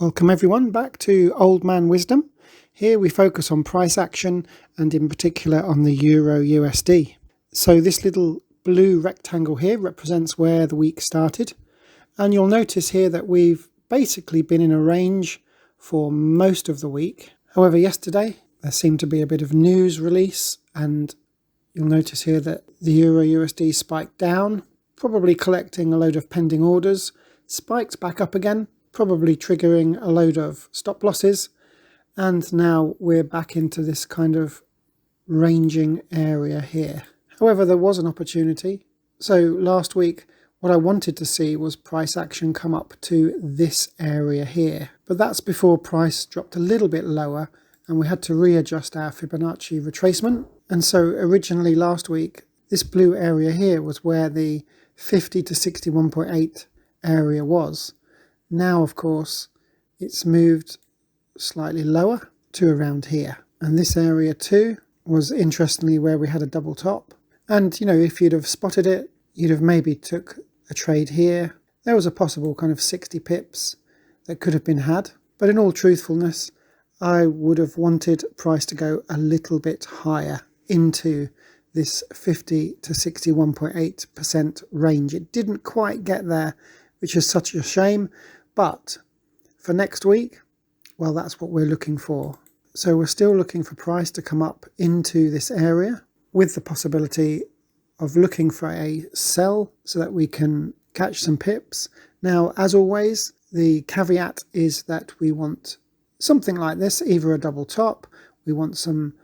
Welcome everyone back to Old Man Wisdom. Here we focus on price action and in particular on the Euro USD. So this little blue rectangle here represents where the week started. And you'll notice here that we've basically been in a range for most of the week. However, yesterday there seemed to be a bit of news release and you'll notice here that the Euro USD spiked down, probably collecting a load of pending orders, spiked back up again, probably triggering a load of stop losses, and now we're back into this kind of ranging area here. However, there was an opportunity. So last week what I wanted to see was price action come up to this area here, but that's before price dropped a little bit lower and we had to readjust our Fibonacci retracement. And so originally last week this blue area here was where the 50 to 61.8 area was. Now, of course, it's moved slightly lower to around here. And this area too was interestingly where we had a double top. And, you know, if you'd have spotted it, you'd have maybe took a trade here. There was a possible kind of 60 pips that could have been had. But in all truthfulness, I would have wanted price to go a little bit higher into this 50 to 61.8% range. It didn't quite get there, which is such a shame. But for next week, well, that's what we're looking for. So we're still looking for price to come up into this area with the possibility of looking for a sell so that we can catch some pips. Now, as always, the caveat is that we want something like this, either a double top, we want some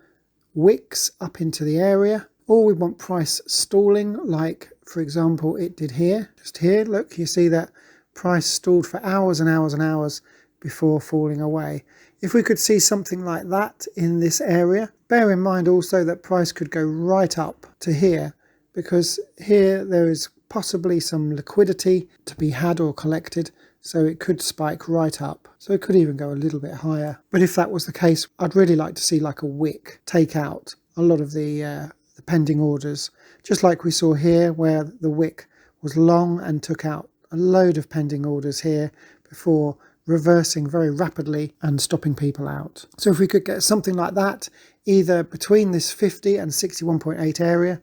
wicks up into the area, or we want price stalling like, for example, it did here. Just here, look, you see that price stalled for hours and hours and hours before falling away. If we could see something like that in this area, bear in mind also that price could go right up to here, because here there is possibly some liquidity to be had or collected, so it could spike right up. So it could even go a little bit higher. But if that was the case, I'd really like to see like a wick take out a lot of the pending orders, just like we saw here where the wick was long and took out a load of pending orders here before reversing very rapidly and stopping people out. So if we could get something like that, either between this 50 and 61.8 area,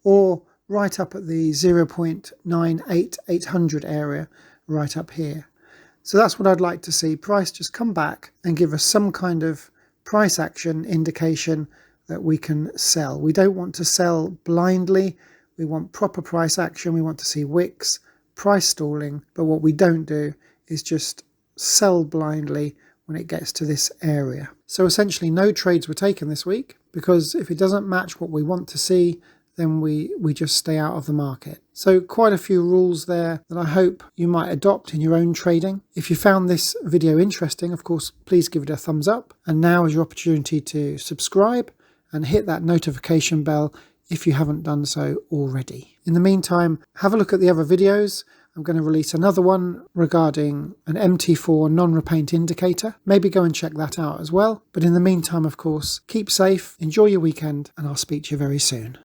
or right up at the 0.98800 area, right up here. So that's what I'd like to see. Price just come back and give us some kind of price action indication that we can sell. We don't want to sell blindly. We want proper price action. We want to see wicks, price stalling, but what we don't do is just sell blindly when it gets to this area. So essentially no trades were taken this week, because if it doesn't match what we want to see, then we just stay out of the market. So quite a few rules there that I hope you might adopt in your own trading. If you found this video interesting, of course, please give it a thumbs up. And now is your opportunity to subscribe and hit that notification bell if you haven't done so already. In the meantime, have a look at the other videos. I'm going to release another one regarding an MT4 non-repaint indicator. Maybe go and check that out as well. But in the meantime, of course, keep safe, enjoy your weekend, and I'll speak to you very soon.